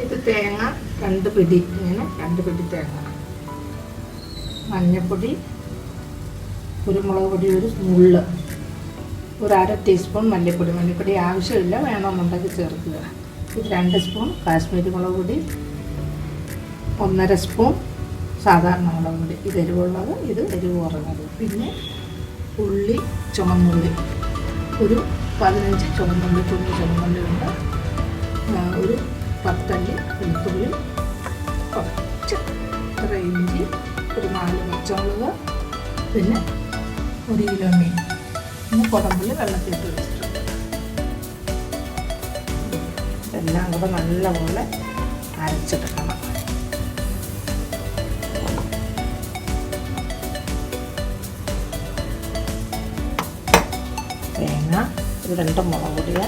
ഇത് തേങ്ങ 2 പിടി, ഇങ്ങനെ 2 പിടി തേങ്ങ, മഞ്ഞൾപ്പൊടി, കുരുമുളക് പൊടി ഒരു നുള്ള്, ഒരു 1/2 ടീസ്പൂൺ മല്ലിപ്പൊടി. മല്ലിപ്പൊടി ആവശ്യമില്ല, വേണമെന്നുണ്ടെങ്കിൽ ചേർക്കുക. ഇത് 2 സ്പൂൺ കാശ്മീരി മുളക് പൊടി, 1/2 സ്പൂൺ സാധാരണ മുളക് പൊടി. ഇത് എരിവുള്ളത്, ഇത് എരിവ് കുറഞ്ഞത്. പിന്നെ ഉള്ളി, ചുമന്നുള്ളി ഒരു 15 ചുമന്നുള്ളി, കുഞ്ഞു ചുമന്നുള്ളി ഉണ്ട്, ഒരു 10 അല്ലി വെളുത്തുള്ളി, കുറച്ച് ഇത്ര ഇഞ്ചി, ഒരു 4 പച്ചമുളക്, പിന്നെ 1 കിലോ മീൻ. പിന്നെ കുടമ്പുള്ളി വെള്ളത്തിട്ട് വെച്ചിട്ടുണ്ട്. ഇതെല്ലാം കൂടെ നല്ലപോലെ അരച്ചെടുക്കണം. തേങ്ങ, 2 മുളക് പൊടിയ,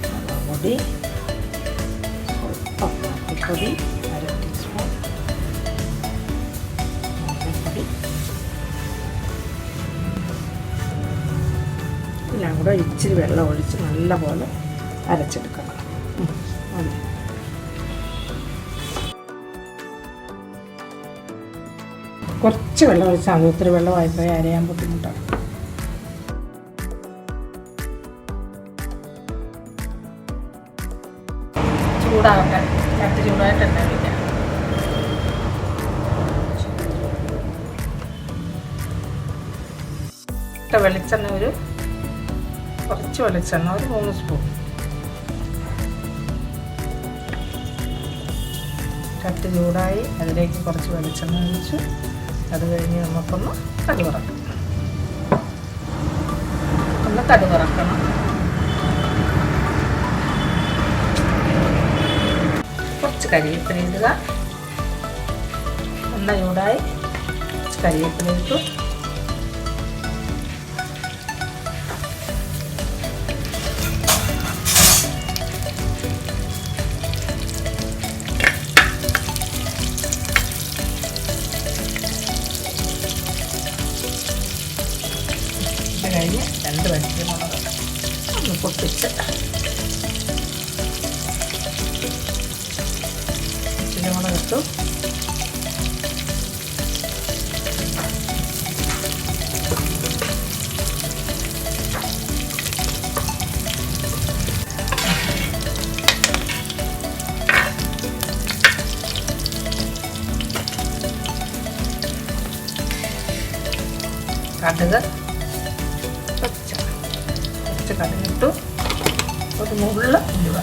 മുളക് പൊടി, സ്വല്പം മല്ലിപ്പൊടി, 1/2 ടീസ്പൂൺ മഞ്ഞൾപ്പൊടി, എല്ലാം കൂടെ ഇച്ചിരി വെള്ളം ഒഴിച്ച് നല്ലപോലെ അരച്ചെടുക്കണം. മതി. കുറച്ച് വെള്ളം ഒഴിച്ചാൽ മതി, ഒത്തിരി വെള്ളമായിപ്പോയി അരയാൻ ബുദ്ധിമുട്ടാണ്. ചൂടാക്കാൻ ചട്ടി ചൂടായിട്ടുണ്ടാവില്ല. വെളിച്ചെണ്ണ കുറച്ച് വെളിച്ചെണ്ണ, ഒരു 3 സ്പൂൺ. ചട്ടി ചൂടായി, അതിലേക്ക് കുറച്ച് വെളിച്ചെണ്ണ ഒഴിച്ചു. അത് കഴിഞ്ഞ് നമുക്കൊന്ന് കടുവറക്കണം. കുറച്ച് കരിവേപ്പില ഇടുക. എണ്ണ ചൂടായി, കരിവേപ്പില ഇട്ടു. കഴിഞ്ഞ് 2 പച്ചമുളക് ഒന്ന് പൊട്ടിച്ച്, പച്ചമുളക് ഇട്ടു. കടുക് കടുകിട്ടു, ഒരു നുള്ള് ഉലുവ,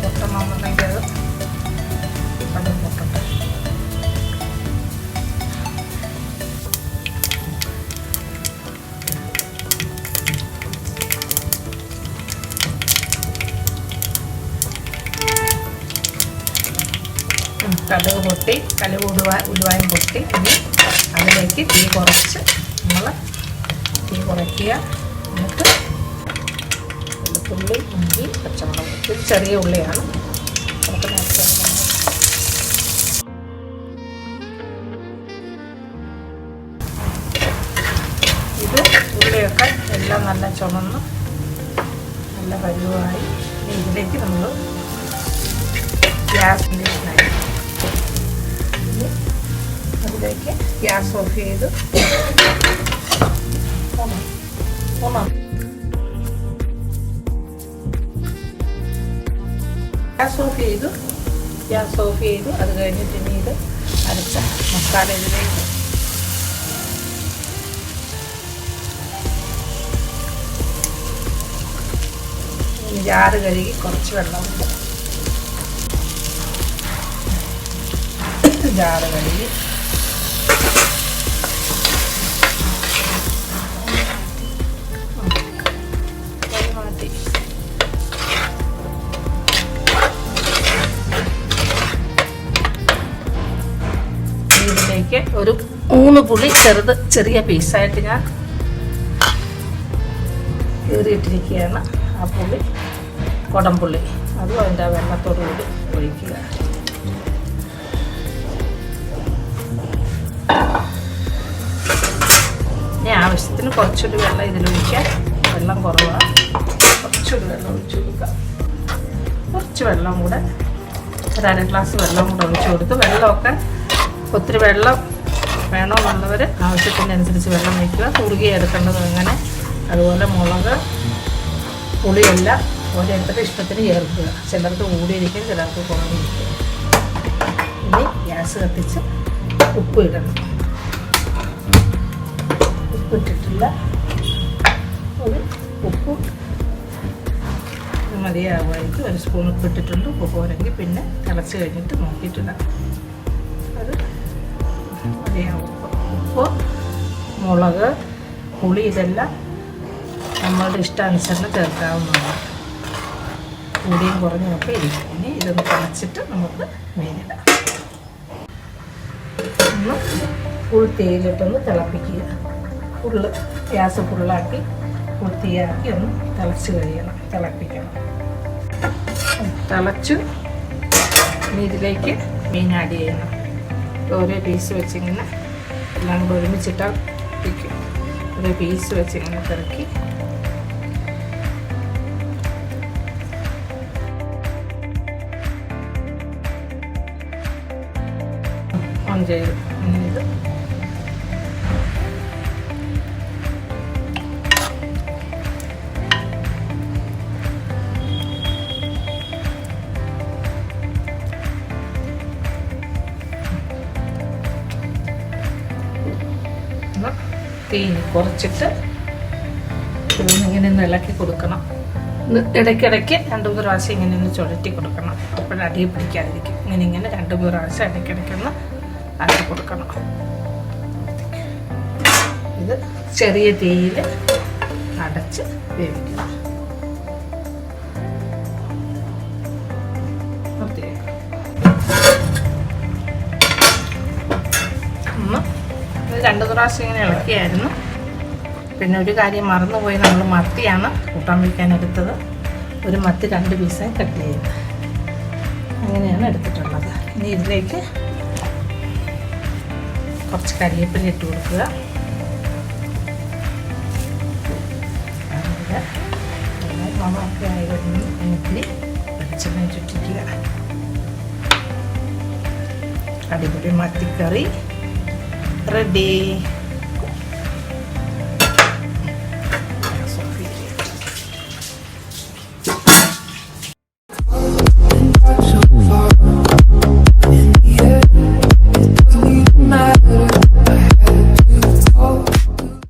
പൊട്ടണമെന്നുണ്ടെങ്കിൽ അത് കടുക് പൊട്ടട്ടെ. കടുക് പൊട്ടി, ഉലുവായും പൊട്ടി. ഇനി അതിലേക്ക് തീ കുറച്ച് കുറയ്ക്കുക. എന്നിട്ട് വെളുത്തുള്ളി, ഇഞ്ചി, പച്ചമുളക്, ഇത് ചെറിയ ഉള്ളിയാണ് നമുക്ക് നേരത്തെ. ഇത് ഉള്ളിയൊക്കെ എല്ലാം നല്ല ചുമന്ന് നല്ല പരുവായി. ഇതിലേക്ക് നമ്മൾ ഗ്യാസ് അതിലേക്ക് ഗ്യാസ് ഓഫ് ചെയ്ത് ഗ്യാസ് ഓഫ് ചെയ്തു. അത് കഴിഞ്ഞിട്ട് ഇനി ഇത് അരച്ച മസാല ഇതിലേക്ക് ജാറ് കഴുകി കുറച്ച് വെള്ളമുണ്ട്, ജാറ് കഴുകി മാറ്റി. ഇതിലേക്ക് ഒരു 3 പുളി ചെറിയ പീസായിട്ട് ഞാൻ കീറിയിട്ടിരിക്കുകയാണ്. ആ പുളി, കുടംപുള്ളി, അതും അതിൻ്റെ വെള്ളത്തോടു കൂടി ഒഴിക്കുക. ആവശ്യത്തിന് കുറച്ചൊരു വെള്ളം ഇതിലൊഴിക്കാം. വെള്ളം കുറവാണ്, കുറച്ചൊരു വെള്ളം ഒഴിച്ച് കൊടുക്കാം. കുറച്ച് വെള്ളം കൂടെ, ഒരു അര ഗ്ലാസ് വെള്ളം കൂടെ ഒഴിച്ച് കൊടുത്ത്, വെള്ളമൊക്കെ ഒത്തിരി വെള്ളം വേണമെന്നുള്ളവർ ആവശ്യത്തിനനുസരിച്ച് വെള്ളം വയ്ക്കുക. കുറുകി എടുക്കേണ്ടത് അങ്ങനെ. അതുപോലെ മുളക് പുളിയെല്ലാം ഓരോരുത്തരുടെ ഇഷ്ടത്തിന് ചേർക്കുക. ചിലർക്ക് കൂടിയിരിക്കും, ചിലർക്ക് കുറഞ്ഞിരിക്കും. ഇനി ഗ്യാസ് കത്തിച്ച് ഉപ്പ് ഇടണം. ഉപ്പിട്ടിട്ടില്ല, ഒരു ഉപ്പ് മതിയാകുമായിരിക്കും. ഒരു സ്പൂൺ ഉപ്പിട്ടിട്ടുണ്ട്. ഉപ്പ് പോരെങ്കിൽ പിന്നെ തിളച്ച് കഴിഞ്ഞിട്ട് നോക്കിയിട്ടിടാം. അത് മതിയാകും. ഉപ്പ്, മുളക്, പുളി ഇതെല്ലാം നമ്മളുടെ ഇഷ്ടാനുസരണം ചേർക്കാവുന്നതാണ്. കൂടിയും കുറഞ്ഞൊക്കെ ഇരിക്കും. ഇനി ഇതൊന്ന് തിളച്ചിട്ട് നമുക്ക് മീനിടാം. ഒന്ന് ഫുൾ തീയിലിട്ടൊന്ന് തിളപ്പിക്കുക. ഫുള്ള് ഗ്യാസ് ഫുള്ളാക്കി ഫുൾ തീയാക്കി ഒന്ന് തിളച്ച് കഴിയണം, തിളപ്പിക്കണം. തിളച്ച് ഇനി ഇതിലേക്ക് മീൻ ആഡ് ചെയ്യണം. ഓരോ പീസ് വെച്ചിങ്ങനെ എല്ലാം കൂടെ ഒരുമിച്ചിട്ടാൽ ഇരിക്കും. ഓരോ പീസ് വെച്ചിങ്ങനെ തിളക്കി ഓൺ ചെയ്ത് ഇങ്ങനെ ഇത് തീ കുറച്ചിട്ട് ഇങ്ങനെ ഇളക്കി കൊടുക്കണം. ഇടയ്ക്കിടയ്ക്ക് 2-3 പ്രാവശ്യം ഇങ്ങനെ ഒന്ന് ചുഴറ്റി കൊടുക്കണം. അപ്പോഴ അടി പിടിക്കാതിരിക്കും. ഇങ്ങനെ 2-3 പ്രാവശ്യം ഇടയ്ക്കിടയ്ക്കൊന്ന് ആക്കി കൊടുക്കണം. ഇത് ചെറിയ തീയിൽ അടച്ച് വേവിക്കണം. ഒന്ന് 2 പ്രാവശ്യം ഇങ്ങനെ ഇളക്കിയായിരുന്നു. പിന്നെ ഒരു കാര്യം മറന്നുപോയി, നമ്മൾ മത്തിയാണ് കൂട്ടാൻ വയ്ക്കാൻ എടുത്തത്. ഒരു മത്തി 2 പീസായി കട്ട് ചെയ്ത് അങ്ങനെയാണ് എടുത്തിട്ടുള്ളത്. ഇനി ഇതിലേക്ക് കുറച്ച് കരിവേപ്പില ഇട്ട് കൊടുക്കുക. മണമൊക്കെ ആയി വരുന്ന ഇത്തിരി വെളിച്ചെണ്ണ ചുറ്റിക്കുക. അടിപൊളി മത്തിക്കറി റെഡി.